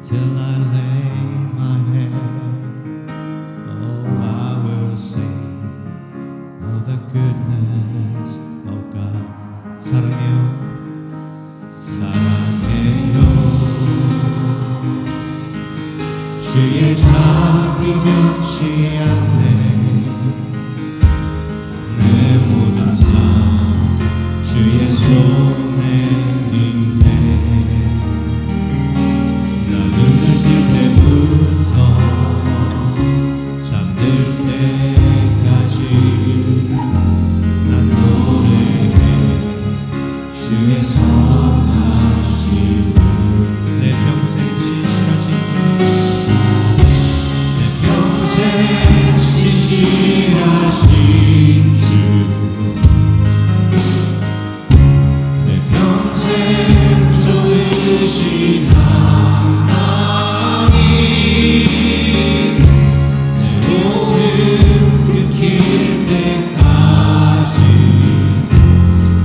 till I lay my head. Oh, I will sing of the goodness of God. 사랑해요, 사랑해요. 주의 자비 변치 않네. 내 모든 삶 주의 손에 있네. 나 눈을 뜰 때부터 잠들 때까지 난 노래해 주의 선하심을. 내 평생 신실하신 주, 내 평생 신실하신 주, 내 평생 좋으신 하나님, 내 모든 끊길 때까지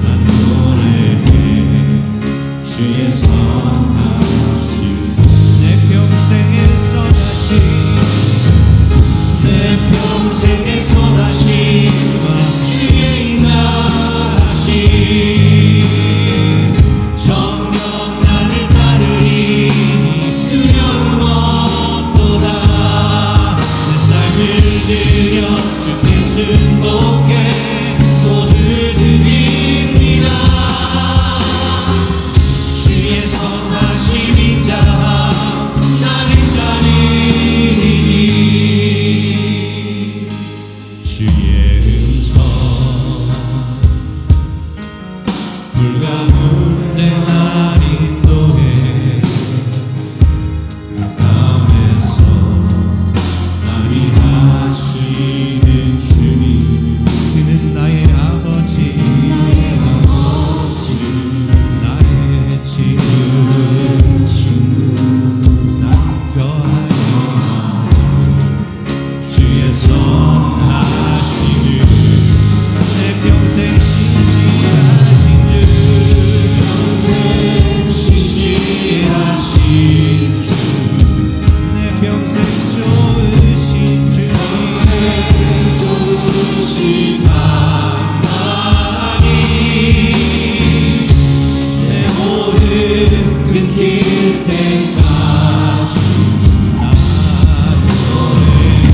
난 노래해 주의 선하심. 내 평생의 선하심, 내 평생의 선하심과 주의 인자하심, 정녕 나를 따르리니 두려움 없도다. 내 삶을 드려 주께 순복해 모두 드립니다. 주의 선하심 인자함 나를 따르리니. 주의 음성 불 가운데 날 인도해. 감에서 안위하시는 주님, 그는 나의 아버지, 나의 친구, 난 뼈아니 주의 선하심을. 내 평생 신실하신 주, 평생 신실하신 주, 내 평생 좋으신 주, 평생 좋으신 하나님, 내 모든 끊길 때까지 난 노래해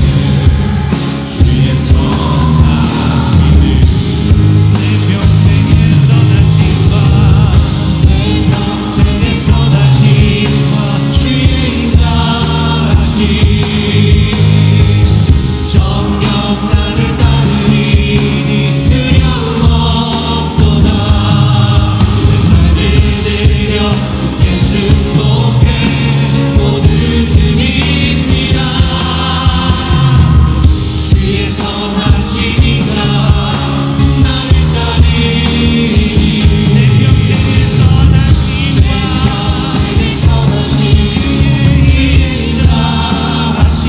주의 선하심을. 내 평생의 선하심과, 내 평생의 선하심과 주의 인자하심, 정녕 나를 따르리니 두려움 없도다. 내 삶을 드려 주께 순복해 모두 드립니다. 주의 선하심이가 나를 따르리니. 내 평생의 선하심과, 내 선하심 주의 인자하심,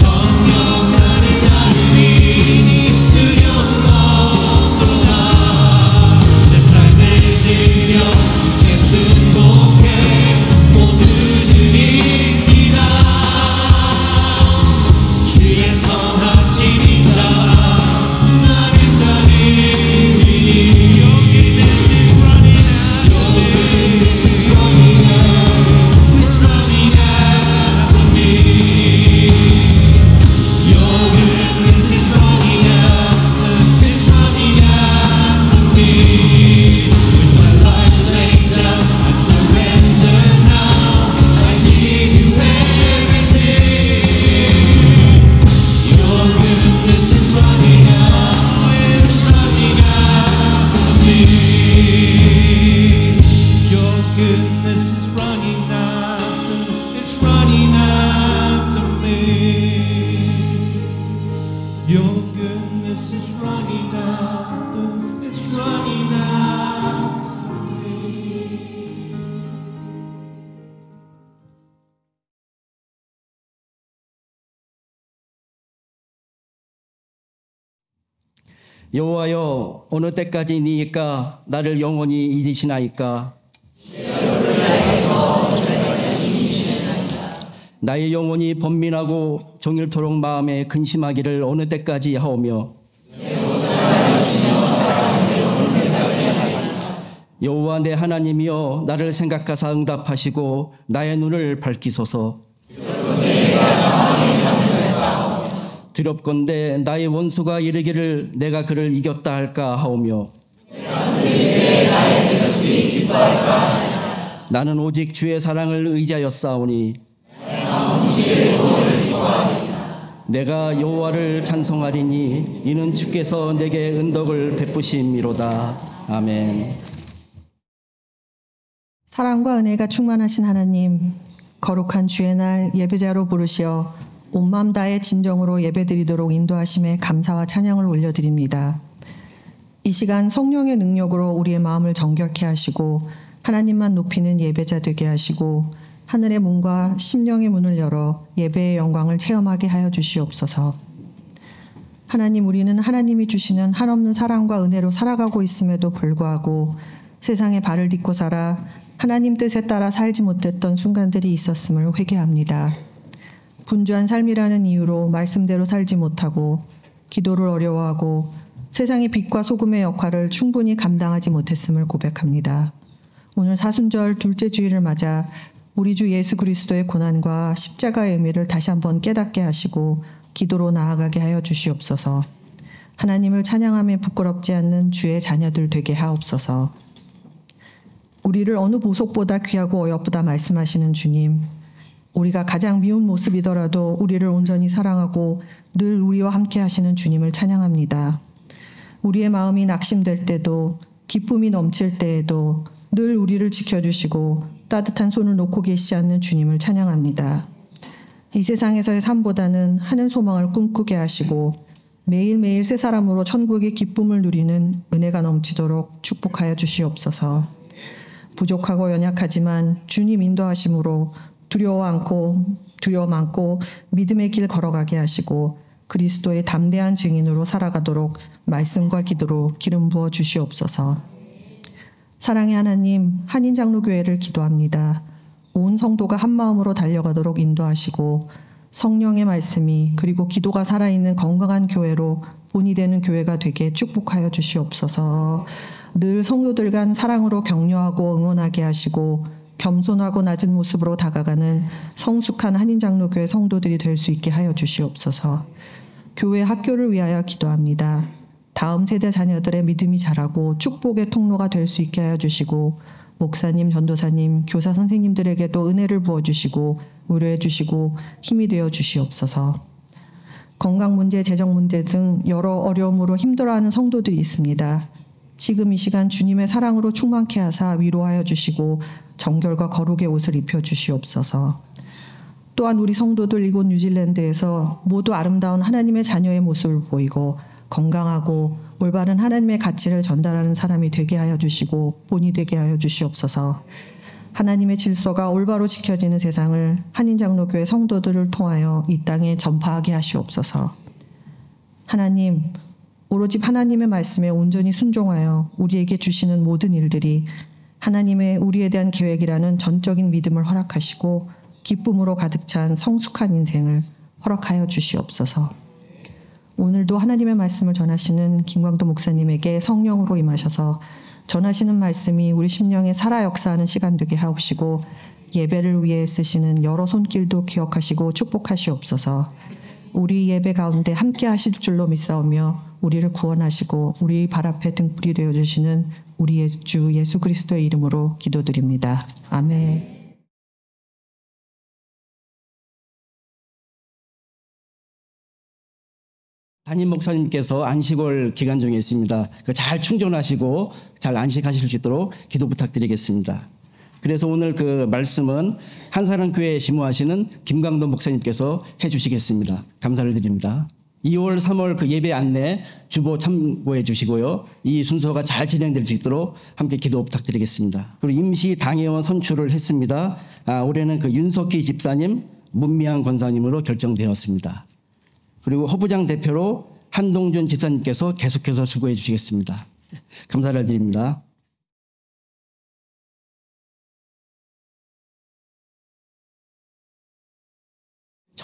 정녕 나를 따르리니 두려움 없도다. 내 삶을 드려 주께 순복해 모두 드립니다. 주의 선하심이가 나를 따르리니. Your goodness is running after me. Your goodness is running after me. Your goodness is running after me. With my life laid down, I surrender now. I give you everything. Your goodness is running after me. Your goodness is running after me. Your goodness is running after me. 여호와여, 어느 때까지니까 나를 영원히 잊으시나이까? 주여, 우리를 향해서 나의 영혼이 번민하고 종일토록 마음에 근심하기를 어느 때까지 하오며 여호와 내 하나님이여 나를 생각하사 응답하시고 나의 눈을 밝히소서. 두렵건대 나의 원수가 이르기를 내가 그를 이겼다 할까 하오며 나는 오직 주의 사랑을 의지하여 싸우니 내가 여호와를 찬송하리니 이는 주께서 내게 은덕을 베푸심이로다. 아멘. 사랑과 은혜가 충만하신 하나님, 거룩한 주의 날 예배자로 부르시어 온 마음 다해 진정으로 예배드리도록 인도하심에 감사와 찬양을 올려드립니다. 이 시간 성령의 능력으로 우리의 마음을 정결케 하시고 하나님만 높이는 예배자 되게 하시고 하늘의 문과 심령의 문을 열어 예배의 영광을 체험하게 하여 주시옵소서. 하나님, 우리는 하나님이 주시는 한없는 사랑과 은혜로 살아가고 있음에도 불구하고 세상에 발을 딛고 살아 하나님 뜻에 따라 살지 못했던 순간들이 있었음을 회개합니다. 분주한 삶이라는 이유로 말씀대로 살지 못하고 기도를 어려워하고 세상의 빛과 소금의 역할을 충분히 감당하지 못했음을 고백합니다. 오늘 사순절 둘째 주일을 맞아 우리 주 예수 그리스도의 고난과 십자가의 의미를 다시 한번 깨닫게 하시고 기도로 나아가게 하여 주시옵소서. 하나님을 찬양함에 부끄럽지 않는 주의 자녀들 되게 하옵소서. 우리를 어느 보석보다 귀하고 어여쁘다 말씀하시는 주님, 우리가 가장 미운 모습이더라도 우리를 온전히 사랑하고 늘 우리와 함께 하시는 주님을 찬양합니다. 우리의 마음이 낙심될 때도 기쁨이 넘칠 때에도 늘 우리를 지켜주시고 따뜻한 손을 놓고 계시지 않는 주님을 찬양합니다. 이 세상에서의 삶보다는 하늘 소망을 꿈꾸게 하시고 매일매일 새 사람으로 천국의 기쁨을 누리는 은혜가 넘치도록 축복하여 주시옵소서. 부족하고 연약하지만 주님 인도하심으로 두려워 않고 믿음의 길 걸어가게 하시고 그리스도의 담대한 증인으로 살아가도록 말씀과 기도로 기름 부어 주시옵소서. 사랑의 하나님, 한인장로교회를 기도합니다. 온 성도가 한 마음으로 달려가도록 인도하시고 성령의 말씀이 그리고 기도가 살아있는 건강한 교회로 본이 되는 교회가 되게 축복하여 주시옵소서. 늘 성도들 간 사랑으로 격려하고 응원하게 하시고 겸손하고 낮은 모습으로 다가가는 성숙한 한인장로교회 성도들이 될 수 있게 하여 주시옵소서. 교회 학교를 위하여 기도합니다. 다음 세대 자녀들의 믿음이 자라고 축복의 통로가 될 수 있게 하여 주시고 목사님, 전도사님, 교사 선생님들에게도 은혜를 부어주시고 위로해 주시고 힘이 되어 주시옵소서. 건강 문제, 재정 문제 등 여러 어려움으로 힘들어하는 성도들이 있습니다. 지금 이 시간 주님의 사랑으로 충만케 하사 위로하여 주시고 정결과 거룩의 옷을 입혀 주시옵소서. 또한 우리 성도들 이곳 뉴질랜드에서 모두 아름다운 하나님의 자녀의 모습을 보이고 건강하고 올바른 하나님의 가치를 전달하는 사람이 되게 하여 주시고 본이 되게 하여 주시옵소서. 하나님의 질서가 올바로 지켜지는 세상을 한인장로교회 성도들을 통하여 이 땅에 전파하게 하시옵소서. 하나님, 오로지 하나님의 말씀에 온전히 순종하여 우리에게 주시는 모든 일들이 하나님의 우리에 대한 계획이라는 전적인 믿음을 허락하시고 기쁨으로 가득 찬 성숙한 인생을 허락하여 주시옵소서. 오늘도 하나님의 말씀을 전하시는 김광도 목사님에게 성령으로 임하셔서 전하시는 말씀이 우리 심령에 살아 역사하는 시간 되게 하옵시고 예배를 위해 쓰시는 여러 손길도 기억하시고 축복하시옵소서. 우리 예배 가운데 함께 하실 줄로 믿사오며 우리를 구원하시고 우리 발 앞에 등불이 되어주시는 우리의 주 예수 그리스도의 이름으로 기도드립니다. 아멘. 담임 목사님께서 안식월 기간 중에 있습니다. 잘 충전하시고 잘 안식하실 수 있도록 기도 부탁드리겠습니다. 그래서 오늘 그 말씀은 한사랑교회에 심호하시는 김광도 목사님께서 해주시겠습니다. 감사를 드립니다. 2월, 3월 그 예배 안내 주보 참고해 주시고요. 이 순서가 잘 진행될 수 있도록 함께 기도 부탁드리겠습니다. 그리고 임시 당회원 선출을 했습니다. 올해는 그 윤석희 집사님, 문미향 권사님으로 결정되었습니다. 그리고 허부장 대표로 한동준 집사님께서 계속해서 수고해 주시겠습니다. 감사를 드립니다.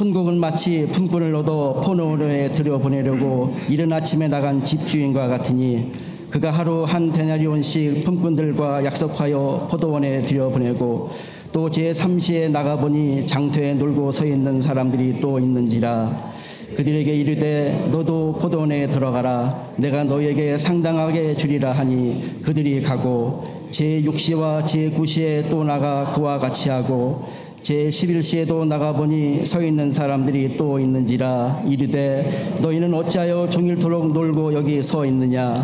천국은 마치 품꾼을 얻어 포도원에 들여보내려고 이른 아침에 나간 집주인과 같으니 그가 하루 한 데나리온씩 품꾼들과 약속하여 포도원에 들여보내고 또 제3시에 나가보니 장터에 놀고 서 있는 사람들이 또 있는지라. 그들에게 이르되 너도 포도원에 들어가라. 내가 너에게 상당하게 주리라 하니 그들이 가고 제6시와 제9시에 또 나가 그와 같이 하고 제11시에도 나가보니 서 있는 사람들이 또 있는지라. 이르되 너희는 어찌하여 종일토록 놀고 여기 서 있느냐.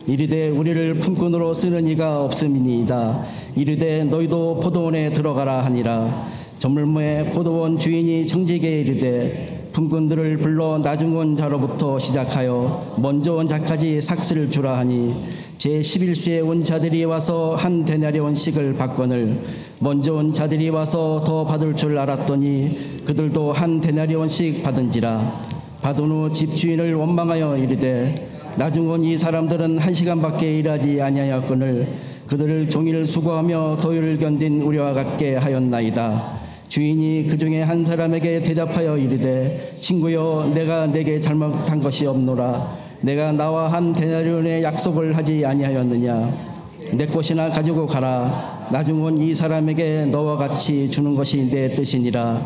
이르되 우리를 품꾼으로 쓰는 이가 없음이니이다. 이르되 너희도 포도원에 들어가라 하니라. 저물무에 포도원 주인이 청지기에 이르되 품꾼들을 불러 나중 온 자로부터 시작하여 먼저 온 자까지 삭슬을 주라 하니 제11시에 온 자들이 와서 한 데나리온씩을 받거늘 먼저 온 자들이 와서 더 받을 줄 알았더니 그들도 한 데나리온씩 받은지라. 받은 후 집주인을 원망하여 이르되 나중 온 이 사람들은 1시간밖에 일하지 아니하였거늘 그들을 종일 수고하며 더위를 견딘 우리와 같게 하였나이다. 주인이 그 중에 한 사람에게 대답하여 이르되 친구여 내가 내게 잘못한 것이 없노라. 내가 나와 한 데나리온의 약속을 하지 아니하였느냐. 내 것이나 가지고 가라. 나중 온 이 사람에게 너와 같이 주는 것이 내 뜻이니라.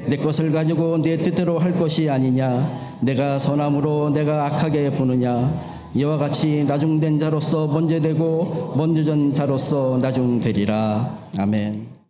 내 것을 가지고 내 뜻대로 할 것이 아니냐. 내가 선함으로 내가 악하게 보느냐. 이와 같이 나중된 자로서 먼저 되고 먼저 전 자로서 나중되리라. 아멘.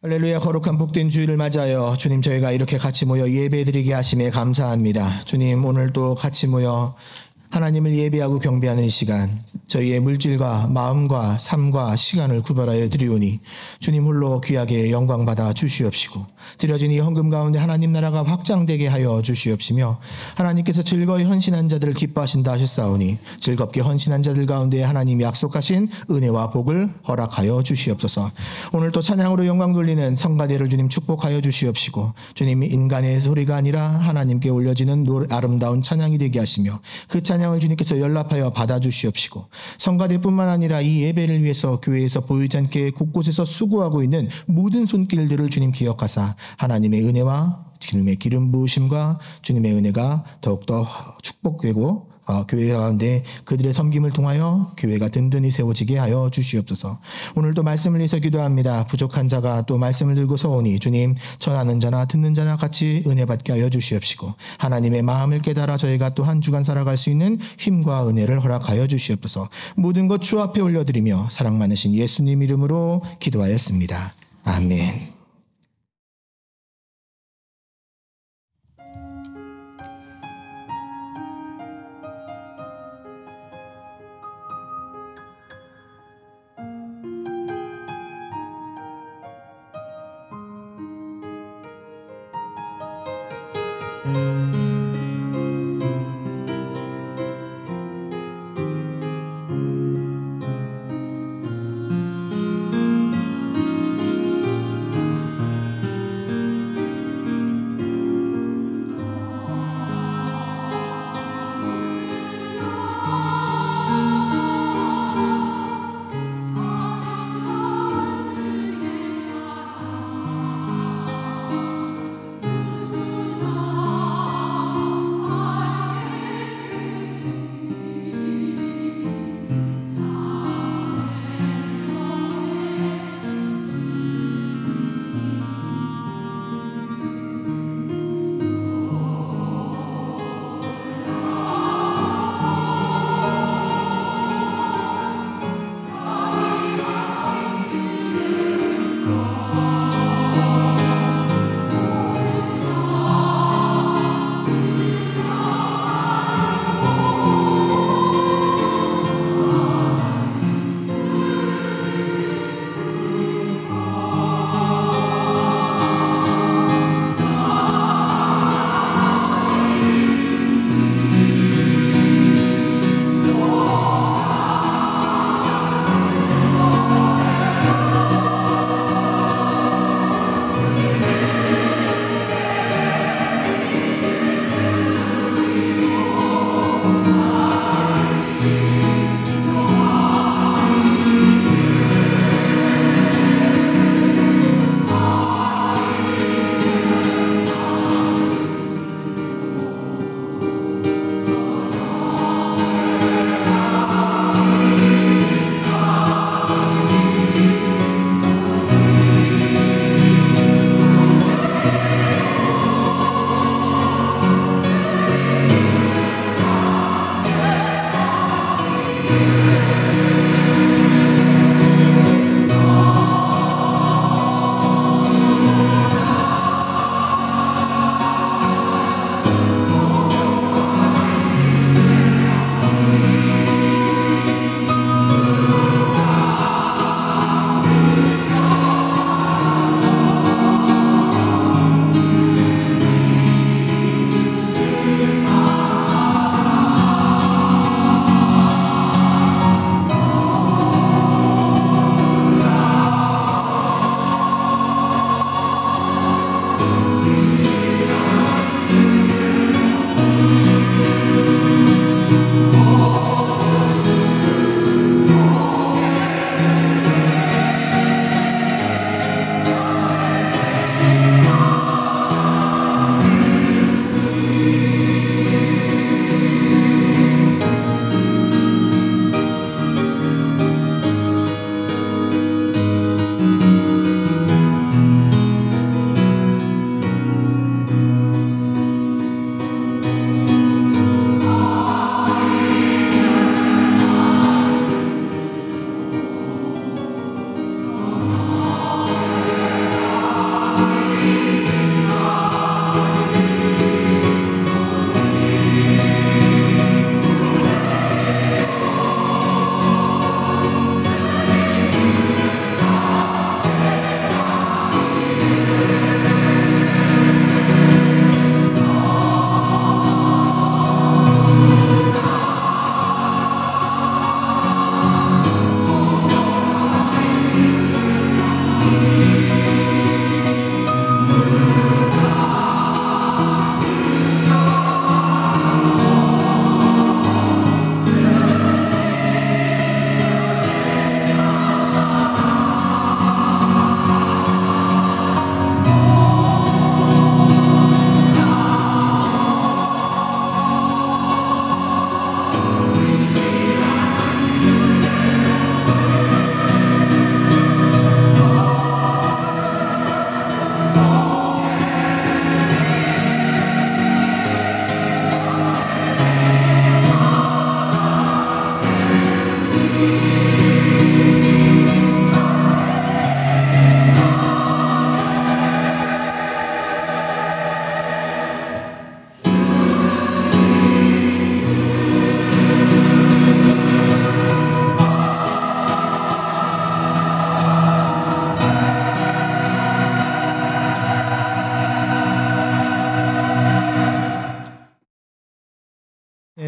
할렐루야. 거룩한 복된 주일을 맞아요. 주님, 저희가 이렇게 같이 모여 예배드리게 하심에 감사합니다. 주님, 오늘도 같이 모여 하나님을 예배하고 경배하는 시간, 저희의 물질과 마음과 삶과 시간을 구별하여 드리오니 주님 홀로 귀하게 영광받아 주시옵시고 드려진 이 헌금 가운데 하나님 나라가 확장되게 하여 주시옵시며 하나님께서 즐거이 헌신한 자들을 기뻐하신다 하셨사오니 즐겁게 헌신한 자들 가운데 하나님이 약속하신 은혜와 복을 허락하여 주시옵소서. 오늘 또 찬양으로 영광 돌리는 성가대를 주님 축복하여 주시옵시고 주님 인간의 소리가 아니라 하나님께 올려지는 아름다운 찬양이 되게 하시며 그 찬양을 주님께서 연락하여 받아주시옵시고 성가대뿐만 아니라 이 예배를 위해서 교회에서 보이지 않게 곳곳에서 수고하고 있는 모든 손길들을 주님 기억하사 하나님의 은혜와 주님의 기름 부으심과 주님의 은혜가 더욱더 축복되고 교회 가운데 그들의 섬김을 통하여 교회가 든든히 세워지게 하여 주시옵소서. 오늘도 말씀을 위해서 기도합니다. 부족한 자가 또 말씀을 들고서 오니 주님 전하는 자나 듣는 자나 같이 은혜 받게 하여 주시옵시고 하나님의 마음을 깨달아 저희가 또 한 주간 살아갈 수 있는 힘과 은혜를 허락하여 주시옵소서. 모든 것 주 앞에 올려드리며 사랑 많으신 예수님 이름으로 기도하였습니다. 아멘.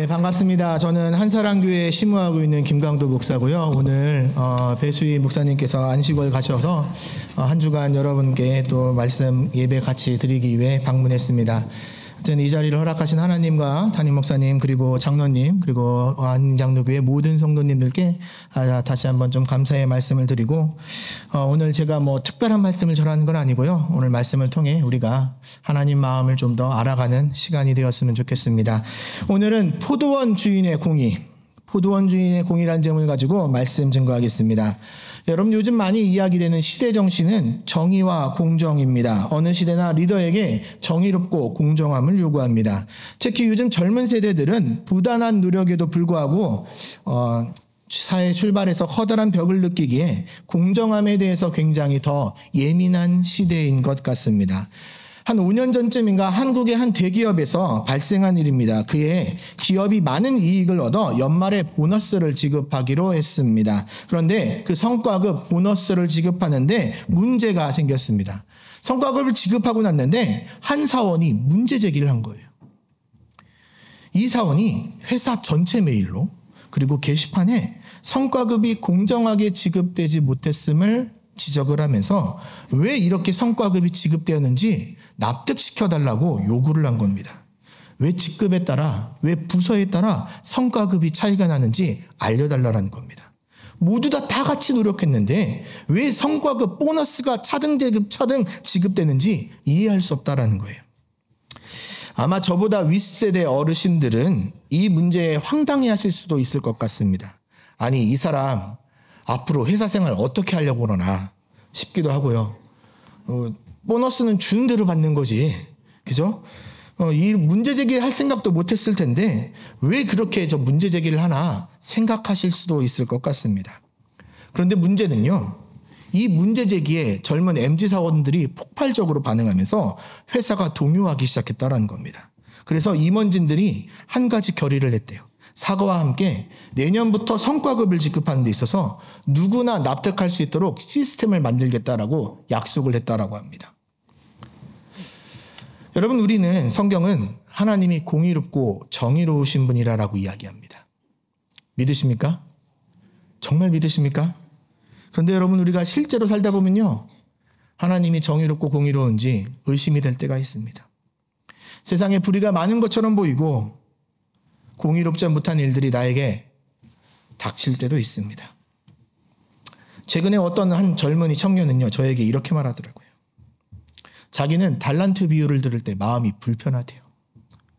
반갑습니다. 저는 한사랑교회에 심우하고 있는 김강도 목사고요. 오늘 배수희 목사님께서 안식월 가셔서 한 주간 여러분께 또 말씀 예배 같이 드리기 위해 방문했습니다. 하여튼 이 자리를 허락하신 하나님과 담임 목사님 그리고 장로님 그리고 한장로교회 모든 성도님들께 다시 한번 좀 감사의 말씀을 드리고 오늘 제가 뭐 특별한 말씀을 전하는 건 아니고요. 오늘 말씀을 통해 우리가 하나님 마음을 좀 더 알아가는 시간이 되었으면 좋겠습니다. 오늘은 포도원 주인의 공의라는 제목을 가지고 말씀 증거하겠습니다. 여러분 요즘 많이 이야기되는 시대 정신은 정의와 공정입니다. 어느 시대나 리더에게 정의롭고 공정함을 요구합니다. 특히 요즘 젊은 세대들은 부단한 노력에도 불구하고 사회 출발해서 커다란 벽을 느끼기에 공정함에 대해서 굉장히 더 예민한 시대인 것 같습니다. 한 5년 전쯤인가 한국의 한 대기업에서 발생한 일입니다. 그해 기업이 많은 이익을 얻어 연말에 보너스를 지급하기로 했습니다. 그런데 그 성과급 보너스를 지급하는데 문제가 생겼습니다. 성과급을 지급하고 났는데 한 사원이 문제 제기를 한 거예요. 이 사원이 회사 전체 메일로 그리고 게시판에 성과급이 공정하게 지급되지 못했음을 지적을 하면서 왜 이렇게 성과급이 지급되었는지 납득시켜달라고 요구를 한 겁니다. 왜 직급에 따라, 왜 부서에 따라 성과급이 차이가 나는지 알려달라는 겁니다. 모두 다 같이 노력했는데 왜 성과급 보너스가 차등 지급되는지 이해할 수 없다라는 거예요. 아마 저보다 윗세대 어르신들은 이 문제에 황당해하실 수도 있을 것 같습니다. 아니 이 사람 앞으로 회사 생활 어떻게 하려고 그러나 싶기도 하고요. 보너스는 주는 대로 받는 거지. 그죠? 이 문제 제기를 할 생각도 못했을 텐데 왜 그렇게 저 문제 제기를 하나 생각하실 수도 있을 것 같습니다. 그런데 문제는요. 이 문제 제기에 젊은 MZ 사원들이 폭발적으로 반응하면서 회사가 동요하기 시작했다는 겁니다. 그래서 임원진들이 한 가지 결의를 했대요. 사과와 함께 내년부터 성과급을 지급하는 데 있어서 누구나 납득할 수 있도록 시스템을 만들겠다라고 약속을 했다라고 합니다. 여러분 우리는 성경은 하나님이 공의롭고 정의로우신 분이라고 이야기합니다. 믿으십니까? 정말 믿으십니까? 그런데 여러분 우리가 실제로 살다 보면요. 하나님이 정의롭고 공의로운지 의심이 될 때가 있습니다. 세상에 불의가 많은 것처럼 보이고 공의롭지 못한 일들이 나에게 닥칠 때도 있습니다. 최근에 어떤 한 젊은이 청년은요, 저에게 이렇게 말하더라고요. 자기는 달란트 비유를 들을 때 마음이 불편하대요.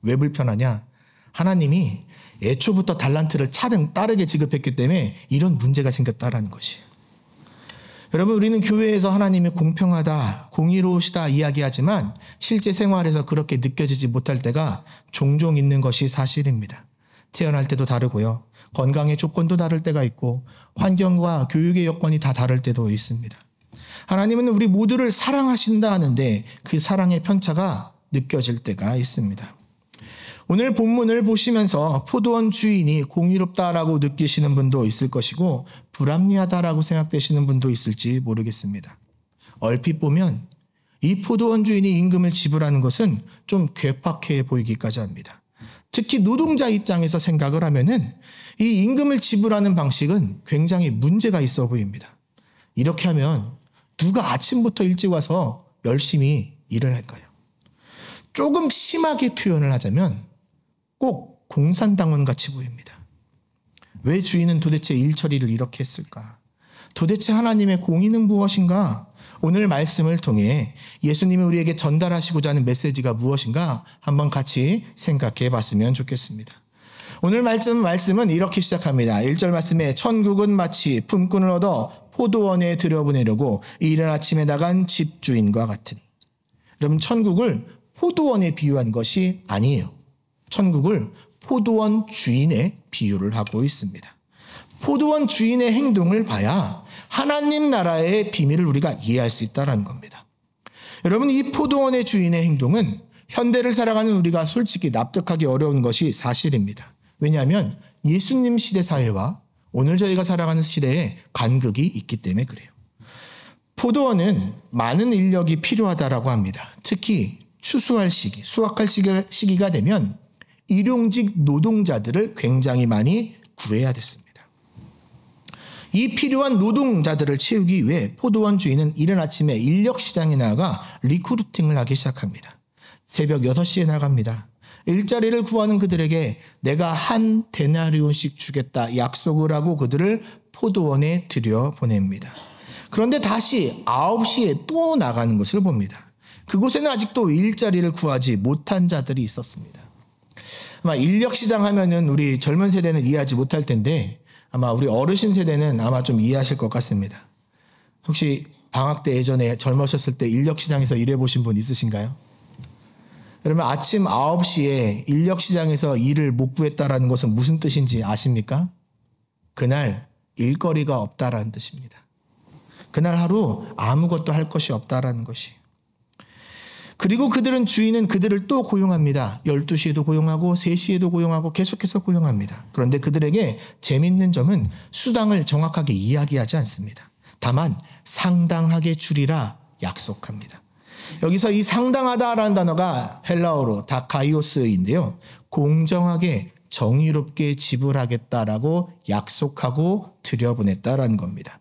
왜 불편하냐? 하나님이 애초부터 달란트를 차등 따르게 지급했기 때문에 이런 문제가 생겼다라는 것이에요. 여러분 우리는 교회에서 하나님이 공평하다, 공의로우시다 이야기하지만 실제 생활에서 그렇게 느껴지지 못할 때가 종종 있는 것이 사실입니다. 태어날 때도 다르고요. 건강의 조건도 다를 때가 있고 환경과 교육의 여건이 다 다를 때도 있습니다. 하나님은 우리 모두를 사랑하신다 하는데 그 사랑의 편차가 느껴질 때가 있습니다. 오늘 본문을 보시면서 포도원 주인이 공의롭다라고 느끼시는 분도 있을 것이고 불합리하다라고 생각되시는 분도 있을지 모르겠습니다. 얼핏 보면 이 포도원 주인이 임금을 지불하는 것은 좀 괴팍해 보이기까지 합니다. 특히 노동자 입장에서 생각을 하면은 이 임금을 지불하는 방식은 굉장히 문제가 있어 보입니다. 이렇게 하면 누가 아침부터 일찍 와서 열심히 일을 할까요? 조금 심하게 표현을 하자면 꼭 공산당원 같이 보입니다. 왜 주인은 도대체 일 처리를 이렇게 했을까? 도대체 하나님의 공의는 무엇인가? 오늘 말씀을 통해 예수님이 우리에게 전달하시고자 하는 메시지가 무엇인가 한번 같이 생각해 봤으면 좋겠습니다. 오늘 말씀은 이렇게 시작합니다. 1절 말씀에 천국은 마치 품꾼을 얻어 포도원에 들여보내려고 이른 아침에 나간 집주인과 같으니. 여러분 천국을 포도원에 비유한 것이 아니에요. 천국을 포도원 주인의 비유를 하고 있습니다. 포도원 주인의 행동을 봐야 하나님 나라의 비밀을 우리가 이해할 수 있다는 겁니다. 여러분 이 포도원의 주인의 행동은 현대를 살아가는 우리가 솔직히 납득하기 어려운 것이 사실입니다. 왜냐하면 예수님 시대 사회와 오늘 저희가 살아가는 시대에 간극이 있기 때문에 그래요. 포도원은 많은 인력이 필요하다라고 합니다. 특히 추수할 시기, 수확할 시기가 되면 일용직 노동자들을 굉장히 많이 구해야 됐습니다. 이 필요한 노동자들을 채우기 위해 포도원 주인은 이른 아침에 인력시장에 나가 리크루팅을 하기 시작합니다. 새벽 6시에 나갑니다. 일자리를 구하는 그들에게 내가 한 데나리온씩 주겠다 약속을 하고 그들을 포도원에 들여보냅니다. 그런데 다시 9시에 또 나가는 것을 봅니다. 그곳에는 아직도 일자리를 구하지 못한 자들이 있었습니다. 아마 인력시장 하면은 우리 젊은 세대는 이해하지 못할 텐데 아마 우리 어르신 세대는 아마 좀 이해하실 것 같습니다. 혹시 방학 때 예전에 젊으셨을 때 인력시장에서 일해보신 분 있으신가요? 그러면 아침 9시에 인력시장에서 일을 못 구했다라는 것은 무슨 뜻인지 아십니까? 그날 일거리가 없다라는 뜻입니다. 그날 하루 아무것도 할 것이 없다라는 것이. 그리고 주인은 그들을 또 고용합니다. 12시에도 고용하고 3시에도 고용하고 계속해서 고용합니다. 그런데 그들에게 재밌는 점은 수당을 정확하게 이야기하지 않습니다. 다만 상당하게 주리라 약속합니다. 여기서 이 상당하다라는 단어가 헬라어로 다카이오스인데요. 공정하게 정의롭게 지불하겠다라고 약속하고 들여보냈다라는 겁니다.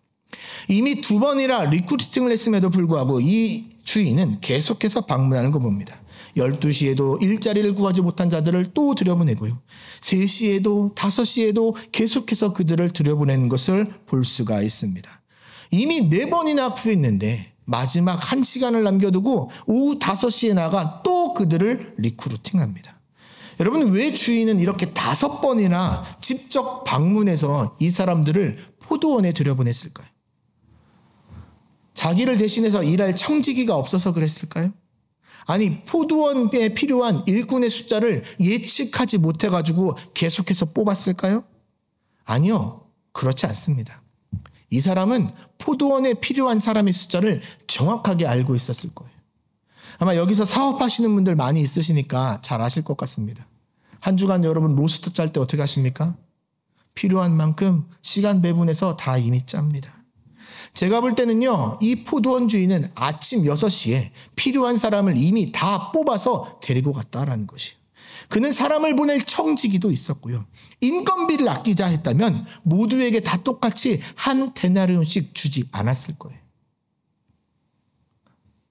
이미 2번이나 리크루팅을 했음에도 불구하고 이 주인은 계속해서 방문하는 거 봅니다. 12시에도 일자리를 구하지 못한 자들을 또 들여보내고요. 3시에도 5시에도 계속해서 그들을 들여보내는 것을 볼 수가 있습니다. 이미 4번이나 구했는데 마지막 1시간을 남겨두고 오후 5시에 나가 또 그들을 리크루팅합니다. 여러분 왜 주인은 이렇게 5번이나 직접 방문해서 이 사람들을 포도원에 들여보냈을까요? 자기를 대신해서 일할 청지기가 없어서 그랬을까요? 아니 포도원에 필요한 일꾼의 숫자를 예측하지 못해가지고 계속해서 뽑았을까요? 아니요. 그렇지 않습니다. 이 사람은 포도원에 필요한 사람의 숫자를 정확하게 알고 있었을 거예요. 아마 여기서 사업하시는 분들 많이 있으시니까 잘 아실 것 같습니다. 한 주간 여러분 로스터 짤 때 어떻게 하십니까? 필요한 만큼 시간 배분해서 다 이미 짭니다. 제가 볼 때는요, 이 포도원 주인은 아침 6시에 필요한 사람을 이미 다 뽑아서 데리고 갔다라는 것이에요. 그는 사람을 보낼 청지기도 있었고요. 인건비를 아끼자 했다면 모두에게 다 똑같이 한 데나리온씩 주지 않았을 거예요.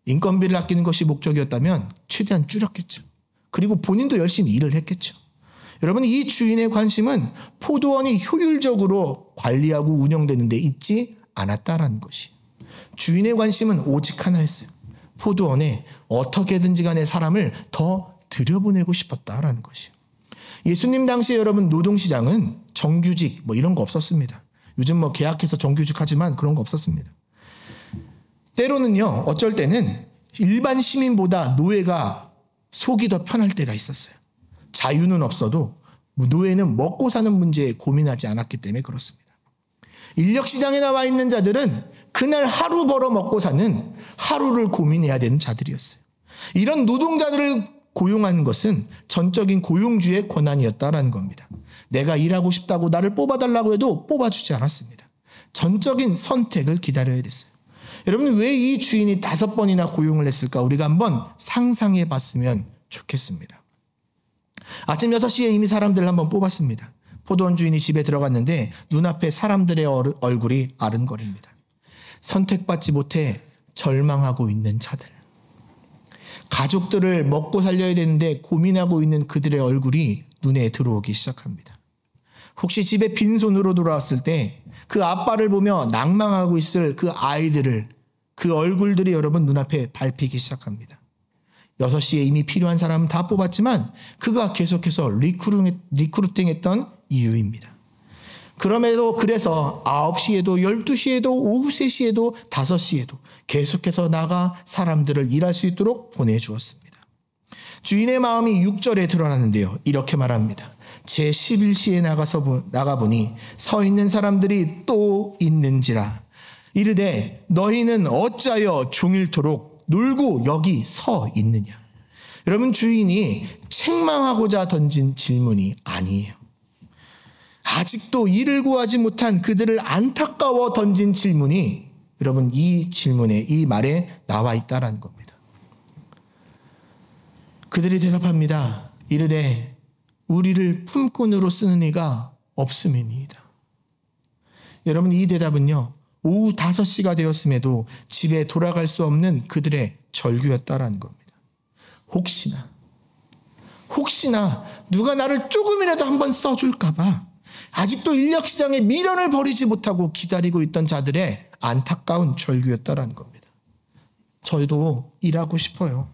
인건비를 아끼는 것이 목적이었다면 최대한 줄였겠죠. 그리고 본인도 열심히 일을 했겠죠. 여러분 이 주인의 관심은 포도원이 효율적으로 관리하고 운영되는 데 있지 않았다라는 것이. 주인의 관심은 오직 하나였어요. 포도원에 어떻게든지 간에 사람을 더 들여보내고 싶었다라는 것이. 예수님 당시에 여러분 노동시장은 정규직 뭐 이런 거 없었습니다. 요즘 뭐 계약해서 정규직 하지만 그런 거 없었습니다. 때로는요 어쩔 때는 일반 시민보다 노예가 속이 더 편할 때가 있었어요. 자유는 없어도 노예는 먹고 사는 문제에 고민하지 않았기 때문에 그렇습니다. 인력시장에 나와 있는 자들은 그날 하루 벌어 먹고 사는 하루를 고민해야 되는 자들이었어요. 이런 노동자들을 고용하는 것은 전적인 고용주의 권한이었다라는 겁니다. 내가 일하고 싶다고 나를 뽑아달라고 해도 뽑아주지 않았습니다. 전적인 선택을 기다려야 됐어요. 여러분 왜 이 주인이 5번이나 고용을 했을까 우리가 한번 상상해 봤으면 좋겠습니다. 아침 6시에 이미 사람들을 한번 뽑았습니다. 포도원 주인이 집에 들어갔는데 눈앞에 사람들의 얼굴이 아른거립니다. 선택받지 못해 절망하고 있는 자들. 가족들을 먹고 살려야 되는데 고민하고 있는 그들의 얼굴이 눈에 들어오기 시작합니다. 혹시 집에 빈손으로 돌아왔을 때 그 아빠를 보며 낭망하고 있을 그 아이들을 그 얼굴들이 여러분 눈앞에 밟히기 시작합니다. 6시에 이미 필요한 사람은 다 뽑았지만 그가 계속해서 리크루팅했던 이유입니다. 그래서 9시에도 12시에도 오후 3시에도 5시에도 계속해서 나가 사람들을 일할 수 있도록 보내주었습니다. 주인의 마음이 6절에 드러나는데요. 이렇게 말합니다. 제 11시에 나가보니 서 있는 사람들이 또 있는지라. 이르되 너희는 어찌하여 종일토록 놀고 여기 서 있느냐. 여러분 주인이 책망하고자 던진 질문이 아니에요. 아직도 일을 구하지 못한 그들을 안타까워 던진 질문이 여러분 이 질문에 이 말에 나와 있다라는 겁니다. 그들이 대답합니다. 이르되 우리를 품꾼으로 쓰는 이가 없음이니이다. 여러분, 이 대답은요, 오후 5시가 되었음에도 집에 돌아갈 수 없는 그들의 절규였다라는 겁니다. 혹시나 누가 나를 조금이라도 한번 써줄까 봐 아직도 인력시장에 미련을 버리지 못하고 기다리고 있던 자들의 안타까운 절규였다라는 겁니다. 저희도 일하고 싶어요.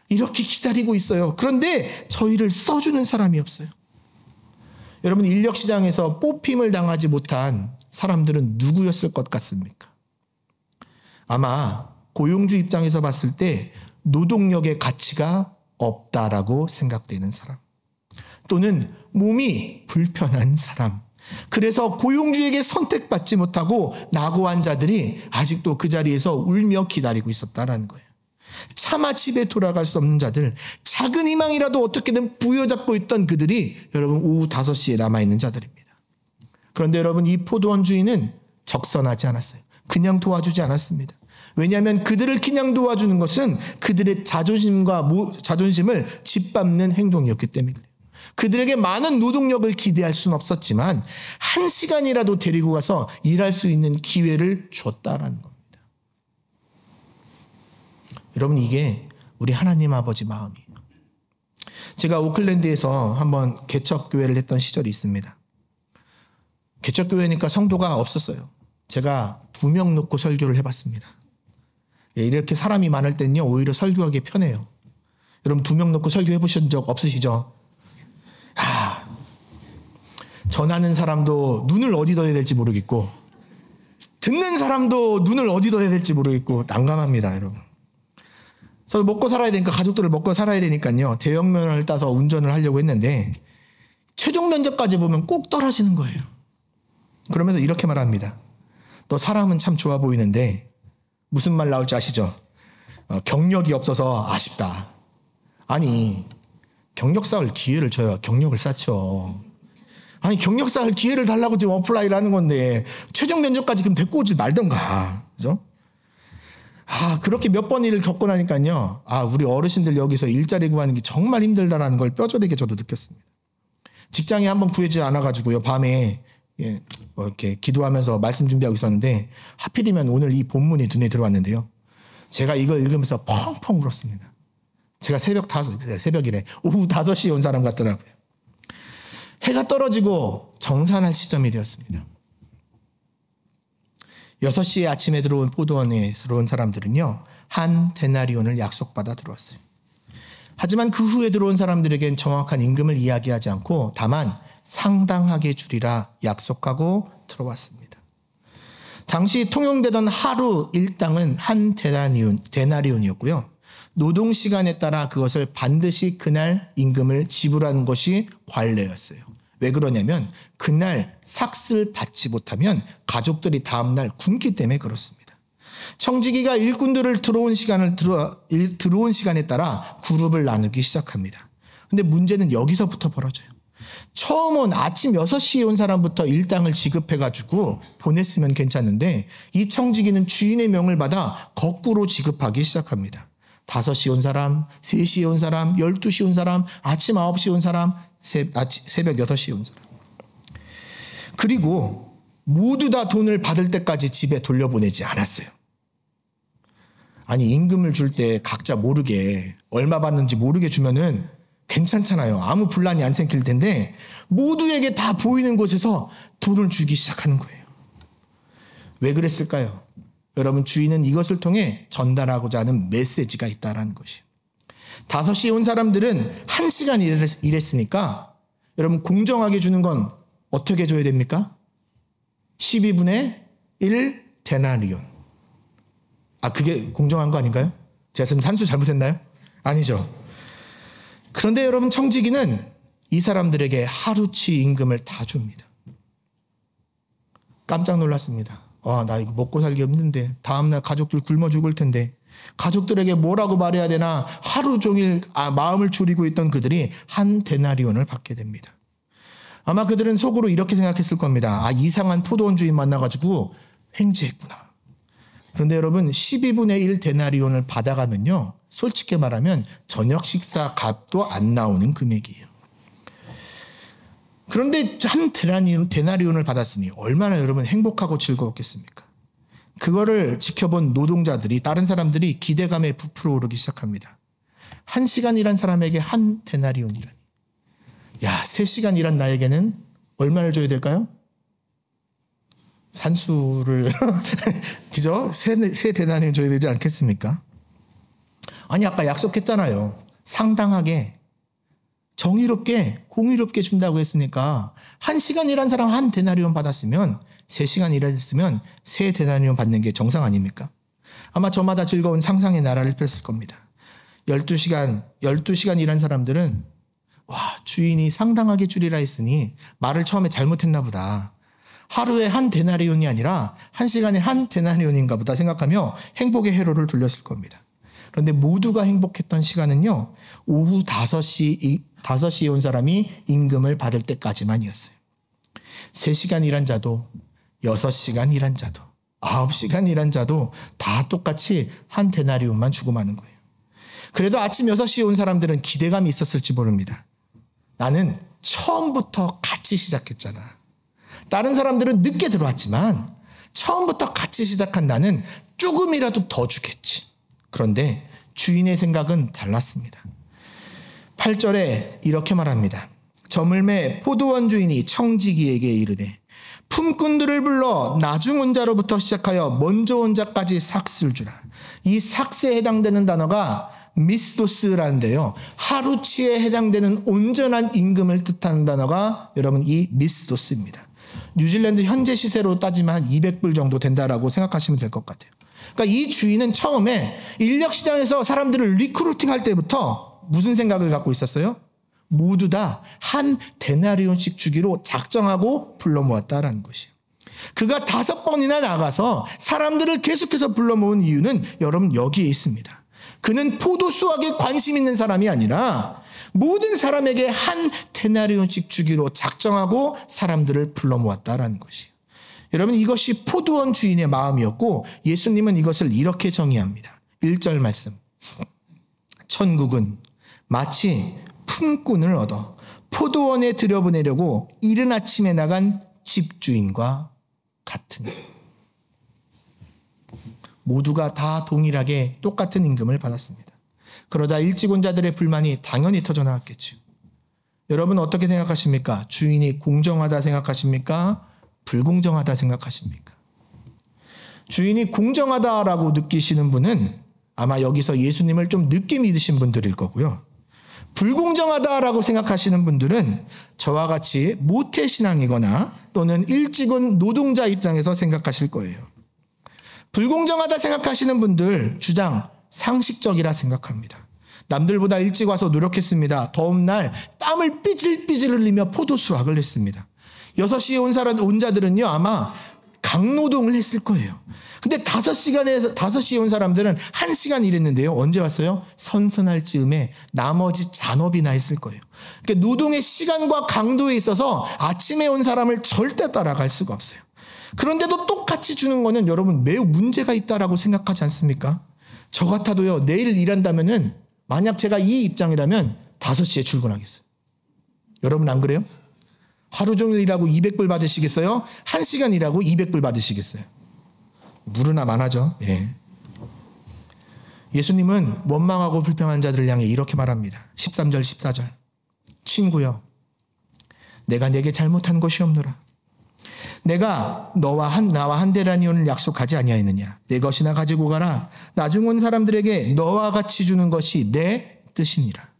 이렇게 기다리고 있어요. 그런데 저희를 써주는 사람이 없어요. 여러분, 인력시장에서 뽑힘을 당하지 못한 사람들은 누구였을 것 같습니까? 아마 고용주 입장에서 봤을 때 노동력의 가치가 없다라고 생각되는 사람, 또는 몸이 불편한 사람, 그래서 고용주에게 선택받지 못하고 낙오한 자들이 아직도 그 자리에서 울며 기다리고 있었다라는 거예요. 차마 집에 돌아갈 수 없는 자들, 작은 희망이라도 어떻게든 부여잡고 있던 그들이 여러분 오후 5시에 남아있는 자들입니다. 그런데 여러분, 이 포도원 주인은 적선하지 않았어요. 그냥 도와주지 않았습니다. 왜냐하면 그들을 그냥 도와주는 것은 그들의 자존심을 짓밟는 행동이었기 때문에 그래요. 그들에게 많은 노동력을 기대할 수는 없었지만 1시간이라도 데리고 가서 일할 수 있는 기회를 줬다라는 겁니다. 여러분, 이게 우리 하나님 아버지 마음이에요. 제가 오클랜드에서 한번 개척교회를 했던 시절이 있습니다. 개척교회니까 성도가 없었어요. 제가 2명 놓고 설교를 해봤습니다. 이렇게 사람이 많을 때는요, 오히려 설교하기 편해요. 여러분, 2명 놓고 설교해 보신 적 없으시죠? 전하는 사람도 눈을 어디 둬야 될지 모르겠고, 듣는 사람도 눈을 어디 둬야 될지 모르겠고, 난감합니다, 여러분. 그래서 먹고 살아야 되니까, 가족들을 먹고 살아야 되니까요, 대형면허를 따서 운전을 하려고 했는데 최종 면접까지 보면 꼭 떨어지는 거예요. 그러면서 이렇게 말합니다. 너 사람은 참 좋아 보이는데 무슨 말 나올지 아시죠? 경력이 없어서 아쉽다. 아니, 경력 쌓을 기회를 줘야 경력을 쌓죠. 아니, 경력 쌓을 기회를 달라고 지금 어플라이를 하는 건데 최종 면접까지 그럼 데리고 오지 말던가. 그죠? 그렇게 몇 번 일을 겪고 나니까요, 우리 어르신들 여기서 일자리 구하는 게 정말 힘들다라는 걸 뼈저리게 저도 느꼈습니다. 직장에 한번 구해지지 않아가지고요, 밤에 이렇게 기도하면서 말씀 준비하고 있었는데 하필이면 오늘 이 본문이 눈에 들어왔는데요, 제가 이걸 읽으면서 펑펑 울었습니다. 제가 새벽이래. 오후 5시에 온 사람 같더라고요. 해가 떨어지고 정산할 시점이 되었습니다. 6시에 아침에 들어온 포도원에 들어온 사람들은요, 한 데나리온을 약속받아 들어왔어요. 하지만 그 후에 들어온 사람들에겐 정확한 임금을 이야기하지 않고 다만 상당하게 주리라 약속하고 들어왔습니다. 당시 통용되던 하루 일당은 한 데나리온이었고요. 노동시간에 따라 그것을 반드시 그날 임금을 지불하는 것이 관례였어요. 왜 그러냐면 그날 삭슬 받지 못하면 가족들이 다음날 굶기 때문에 그렇습니다. 청지기가 일꾼들을 들어온 시간에 따라 그룹을 나누기 시작합니다. 근데 문제는 여기서부터 벌어져요. 처음 온 아침 6시에 온 사람부터 일당을 지급해가지고 보냈으면 괜찮은데 이 청지기는 주인의 명을 받아 거꾸로 지급하기 시작합니다. 5시에 온 사람, 3시에 온 사람, 12시에 온 사람, 아침 9시에 온 사람, 새벽 6시에 온 사람. 그리고 모두 다 돈을 받을 때까지 집에 돌려보내지 않았어요. 아니, 임금을 줄 때 각자 모르게, 얼마 받는지 모르게 주면은 괜찮잖아요. 아무 분란이 안 생길 텐데 모두에게 다 보이는 곳에서 돈을 주기 시작하는 거예요. 왜 그랬을까요? 여러분, 주인은 이것을 통해 전달하고자 하는 메시지가 있다라는 것이에요. 5시에 온 사람들은 1시간 일했으니까 여러분, 공정하게 주는 건 어떻게 줘야 됩니까? 12분의 1 데나리온. 그게 공정한 거 아닌가요? 제가 지금 산수 잘못했나요? 아니죠. 그런데 여러분, 청지기는 이 사람들에게 하루치 임금을 다 줍니다. 깜짝 놀랐습니다. 나 이거 먹고 살기 힘든데 다음날 가족들 굶어 죽을 텐데 가족들에게 뭐라고 말해야 되나 하루 종일 마음을 졸이고 있던 그들이 한 데나리온을 받게 됩니다. 아마 그들은 속으로 이렇게 생각했을 겁니다. 이상한 포도원 주인 만나가지고 횡재했구나. 그런데 여러분, 12분의 1 데나리온을 받아가면요, 솔직히 말하면 저녁 식사 값도 안 나오는 금액이에요. 그런데 한 데나리온을 받았으니 얼마나 여러분 행복하고 즐거웠겠습니까? 그거를 지켜본 노동자들이, 다른 사람들이 기대감에 부풀어 오르기 시작합니다. 1시간 일한 사람에게 한 데나리온이라니. 야, 3시간 일한 나에게는 얼마를 줘야 될까요? 산수를 그죠? 세 데나리온 줘야 되지 않겠습니까? 아니, 아까 약속했잖아요. 상당하게, 정의롭게, 공의롭게 준다고 했으니까 1시간 일한 사람 한 데나리온 받았으면 3시간 일했으면 3데나리온 받는 게 정상 아닙니까? 아마 저마다 즐거운 상상의 나라를 펼칠 겁니다. 12시간 일한 사람들은 와, 주인이 상당하게 줄이라 했으니 말을 처음에 잘못했나 보다. 하루에 한 데나리온이 아니라 1시간에 한 데나리온인가 보다 생각하며 행복의 회로를 돌렸을 겁니다. 그런데 모두가 행복했던 시간은요, 오후 5시에 온 사람이 임금을 받을 때까지만이었어요. 3시간 일한 자도, 6시간 일한 자도, 9시간 일한 자도 다 똑같이 한 데나리온만 주고 마는 거예요. 그래도 아침 6시에 온 사람들은 기대감이 있었을지 모릅니다. 나는 처음부터 같이 시작했잖아. 다른 사람들은 늦게 들어왔지만 처음부터 같이 시작한 나는 조금이라도 더 주겠지. 그런데 주인의 생각은 달랐습니다. 8절에 이렇게 말합니다. 저물매 포도원 주인이 청지기에게 이르되 품꾼들을 불러 나중 온 자로부터 시작하여 먼저 온 자까지 삭스를 주라. 이 삭스에 해당되는 단어가 미스도스라는데요. 하루치에 해당되는 온전한 임금을 뜻하는 단어가 여러분 이 미스도스입니다. 뉴질랜드 현재 시세로 따지면 한 200불 정도 된다라고 생각하시면 될 것 같아요. 그러니까 이 주인은 처음에 인력시장에서 사람들을 리크루팅할 때부터 무슨 생각을 갖고 있었어요? 모두 다 한 데나리온씩 주기로 작정하고 불러 모았다라는 것이에요. 그가 5번이나 나가서 사람들을 계속해서 불러 모은 이유는 여러분 여기에 있습니다. 그는 포도 수확에 관심 있는 사람이 아니라 모든 사람에게 한 데나리온씩 주기로 작정하고 사람들을 불러 모았다라는 것이에요. 여러분 이것이 포도원 주인의 마음이었고 예수님은 이것을 이렇게 정의합니다. 1절 말씀. 천국은 마치 품꾼을 얻어 포도원에 들여보내려고 이른 아침에 나간 집주인과 같으니. 모두가 다 동일하게 똑같은 임금을 받았습니다. 그러자 일찍 온 자들의 불만이 당연히 터져나왔겠죠. 여러분 어떻게 생각하십니까? 주인이 공정하다 생각하십니까? 불공정하다 생각하십니까? 주인이 공정하다라고 느끼시는 분은 아마 여기서 예수님을 좀 늦게 믿으신 분들일 거고요. 불공정하다라고 생각하시는 분들은 저와 같이 모태신앙이거나 또는 일찍 온 노동자 입장에서 생각하실 거예요. 불공정하다 생각하시는 분들 주장 상식적이라 생각합니다. 남들보다 일찍 와서 노력했습니다. 더운 날 땀을 삐질삐질 흘리며 포도 수확을 했습니다. 6시에 온 자들은요 아마 강노동을 했을 거예요. 근데 5시에 온 사람들은 1시간 일했는데요. 언제 왔어요? 선선할 즈음에 나머지 잔업이나 했을 거예요. 그러니까 노동의 시간과 강도에 있어서 아침에 온 사람을 절대 따라갈 수가 없어요. 그런데도 똑같이 주는 거는 여러분 매우 문제가 있다라고 생각하지 않습니까? 저 같아도요 내일 일한다면은 만약 제가 이 입장이라면 5시에 출근하겠어요. 여러분 안 그래요? 하루 종일 일하고 200불 받으시겠어요? 1시간 일하고 200불 받으시겠어요? 무르나 만하죠. 예. 예수님은 원망하고 불평한 자들을 향해 이렇게 말합니다. 13절 14절. 친구여 내가 내게 잘못한 것이 없노라. 내가 나와 한 데나리온을 약속하지 아니하였느냐. 내 것이나 가지고 가라. 나중 온 사람들에게 너와 같이 주는 것이 내 뜻이니라.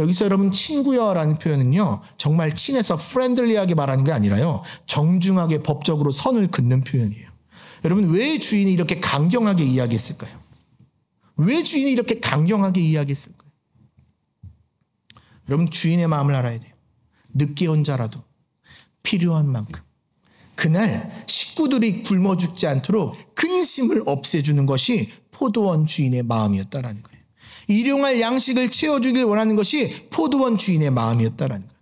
여기서 여러분 친구여라는 표현은요 정말 친해서 프렌들리하게 말하는 게 아니라요 정중하게 법적으로 선을 긋는 표현이에요. 여러분 왜 주인이 이렇게 강경하게 이야기했을까요? 왜 주인이 이렇게 강경하게 이야기했을까요? 여러분 주인의 마음을 알아야 돼요. 늦게 온 자라도 필요한 만큼 그날 식구들이 굶어 죽지 않도록 근심을 없애주는 것이 포도원 주인의 마음이었다라는 거예요. 일용할 양식을 채워주길 원하는 것이 포도원 주인의 마음이었다라는 거예요.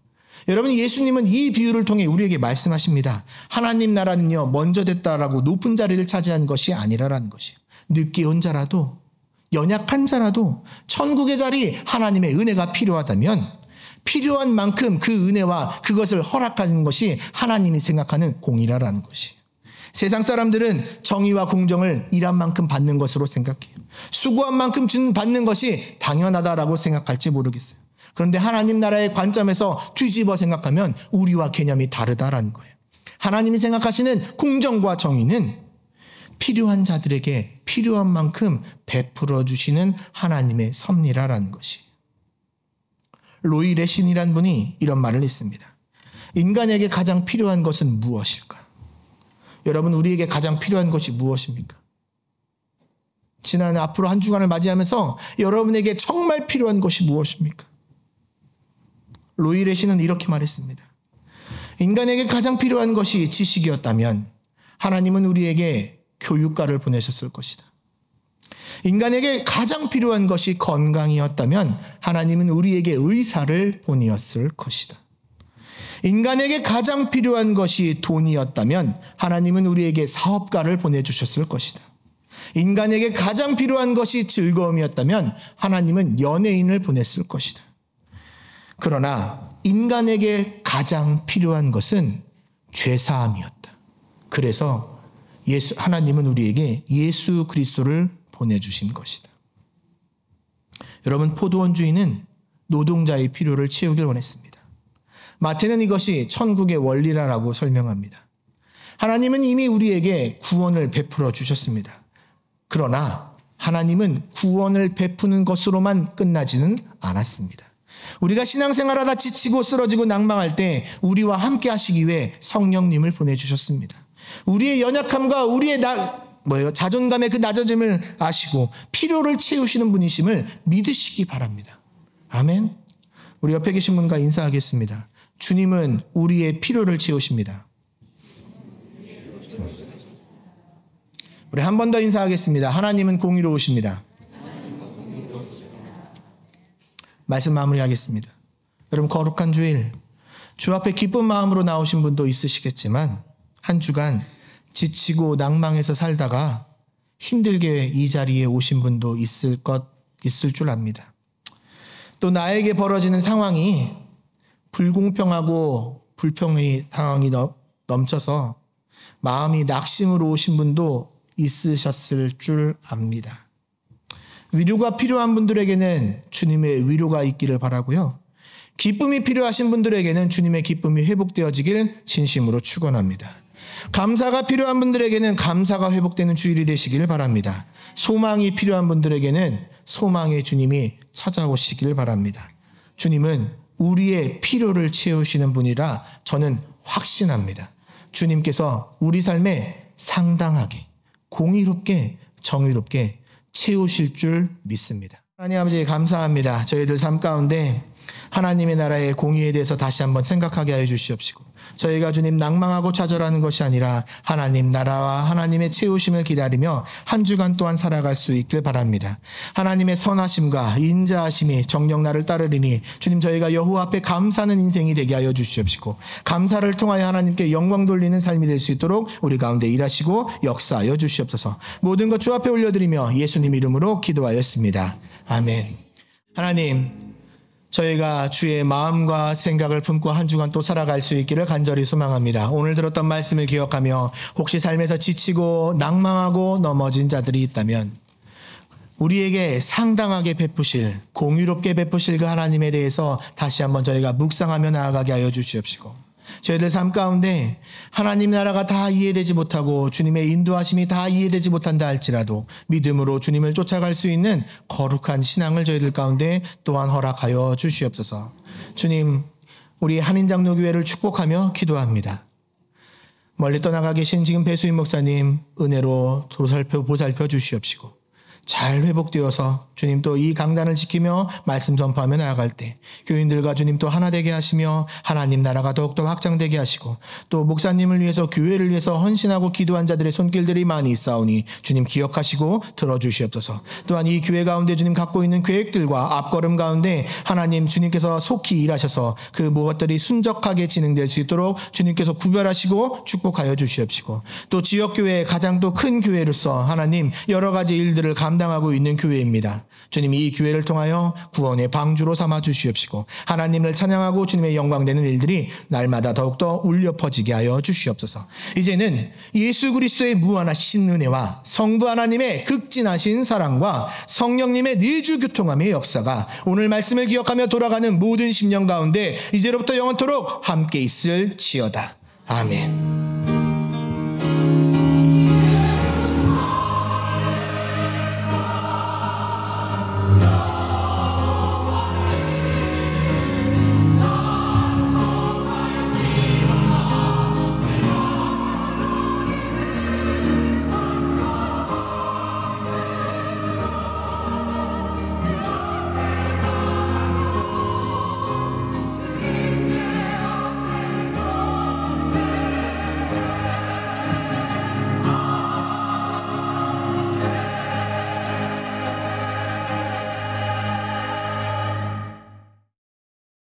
여러분 예수님은 이 비유를 통해 우리에게 말씀하십니다. 하나님 나라는요 먼저 됐다라고 높은 자리를 차지하는 것이 아니라라는 것이에요. 늦게 온 자라도 연약한 자라도 천국의 자리 하나님의 은혜가 필요하다면 필요한 만큼 그 은혜와 그것을 허락하는 것이 하나님이 생각하는 공의라는 것이. 세상 사람들은 정의와 공정을 일한 만큼 받는 것으로 생각해요. 수고한 만큼 받는 것이 당연하다라고 생각할지 모르겠어요. 그런데 하나님 나라의 관점에서 뒤집어 생각하면 우리와 개념이 다르다라는 거예요. 하나님이 생각하시는 공정과 정의는 필요한 자들에게 필요한 만큼 베풀어 주시는 하나님의 섭리라는 것이. 로이 레신이란 분이 이런 말을 했습니다. 인간에게 가장 필요한 것은 무엇일까? 여러분, 우리에게 가장 필요한 것이 무엇입니까? 지난 앞으로 한 주간을 맞이하면서 여러분에게 정말 필요한 것이 무엇입니까? 로이 레신은 이렇게 말했습니다. 인간에게 가장 필요한 것이 지식이었다면 하나님은 우리에게 교육가를 보내셨을 것이다. 인간에게 가장 필요한 것이 건강이었다면 하나님은 우리에게 의사를 보내었을 것이다. 인간에게 가장 필요한 것이 돈이었다면 하나님은 우리에게 사업가를 보내주셨을 것이다. 인간에게 가장 필요한 것이 즐거움이었다면 하나님은 연예인을 보냈을 것이다. 그러나 인간에게 가장 필요한 것은 죄사함이었다. 그래서 하나님은 우리에게 예수 그리스도를 보내주신 것이다. 여러분, 포도원 주인은 노동자의 필요를 채우길 원했습니다. 마태는 이것이 천국의 원리라고 설명합니다. 하나님은 이미 우리에게 구원을 베풀어 주셨습니다. 그러나 하나님은 구원을 베푸는 것으로만 끝나지는 않았습니다. 우리가 신앙생활하다 지치고 쓰러지고 낭망할 때 우리와 함께 하시기 위해 성령님을 보내주셨습니다. 우리의 연약함과 우리의 자존감의 그 낮아짐을 아시고 필요를 채우시는 분이심을 믿으시기 바랍니다. 아멘. 우리 옆에 계신 분과 인사하겠습니다. 주님은 우리의 필요를 채우십니다. 우리 한 번 더 인사하겠습니다. 하나님은 공의로우십니다. 말씀 마무리하겠습니다. 여러분, 거룩한 주일, 주 앞에 기쁜 마음으로 나오신 분도 있으시겠지만 한 주간 지치고 낭망해서 살다가 힘들게 이 자리에 오신 분도 있을 줄 압니다. 또 나에게 벌어지는 상황이 불공평하고 불평의 상황이 넘쳐서 마음이 낙심으로 오신 분도 있으셨을 줄 압니다. 위로가 필요한 분들에게는 주님의 위로가 있기를 바라고요. 기쁨이 필요하신 분들에게는 주님의 기쁨이 회복되어지길 진심으로 축원합니다. 감사가 필요한 분들에게는 감사가 회복되는 주일이 되시길 바랍니다. 소망이 필요한 분들에게는 소망의 주님이 찾아오시길 바랍니다. 주님은 우리의 필요를 채우시는 분이라 저는 확신합니다. 주님께서 우리 삶에 상당하게, 공의롭게, 정의롭게 채우실 줄 믿습니다. 하나님 아버지, 감사합니다. 저희들 삶 가운데 하나님의 나라의 공의에 대해서 다시 한번 생각하게 하여 주시옵시고, 저희가 주님 낭망하고 좌절하는 것이 아니라 하나님 나라와 하나님의 채우심을 기다리며 한 주간 또한 살아갈 수 있길 바랍니다. 하나님의 선하심과 인자하심이 정녕 나를 따르리니 주님, 저희가 여호와 앞에 감사하는 인생이 되게 하여 주시옵시고, 감사를 통하여 하나님께 영광 돌리는 삶이 될 수 있도록 우리 가운데 일하시고 역사하여 주시옵소서. 모든 것 주 앞에 올려드리며 예수님 이름으로 기도하였습니다. 아멘. 하나님, 저희가 주의 마음과 생각을 품고 한 주간 또 살아갈 수 있기를 간절히 소망합니다. 오늘 들었던 말씀을 기억하며 혹시 삶에서 지치고 낭망하고 넘어진 자들이 있다면 우리에게 상당하게 베푸실, 공의롭게 베푸실 그 하나님에 대해서 다시 한번 저희가 묵상하며 나아가게 하여 주시옵시고, 저희들 삶 가운데 하나님 나라가 다 이해되지 못하고 주님의 인도하심이 다 이해되지 못한다 할지라도 믿음으로 주님을 쫓아갈 수 있는 거룩한 신앙을 저희들 가운데 또한 허락하여 주시옵소서. 주님, 우리 한인장로교회를 축복하며 기도합니다. 멀리 떠나가 계신 지금 배수인 목사님 은혜로 보살펴 주시옵시고, 잘 회복되어서 주님 또 이 강단을 지키며 말씀 전파하며 나아갈 때 교인들과 주님 또 하나 되게 하시며 하나님 나라가 더욱더 확장되게 하시고, 또 목사님을 위해서 교회를 위해서 헌신하고 기도한 자들의 손길들이 많이 있사오니 주님 기억하시고 들어주시옵소서. 또한 이 교회 가운데 주님 갖고 있는 계획들과 앞걸음 가운데 하나님 주님께서 속히 일하셔서 그 무엇들이 순적하게 진행될 수 있도록 주님께서 구별하시고 축복하여 주시옵시고, 또 지역교회의 가장 또 큰 교회로서 하나님 여러 가지 일들을 감당하시고 감당하고 있는 교회입니다. 주님 이 교회를 통하여 구원의 방주로 삼아 주시옵시고 하나님을 찬양하고 주님의 영광되는 일들이 날마다 더욱더 울려 퍼지게 하여 주시옵소서. 이제는 예수 그리스도의 무한하신 은혜와 성부 하나님의 극진하신 사랑과 성령님의 내주 교통함의 역사가 오늘 말씀을 기억하며 돌아가는 모든 심령 가운데 이제로부터 영원토록 함께 있을지어다. 아멘.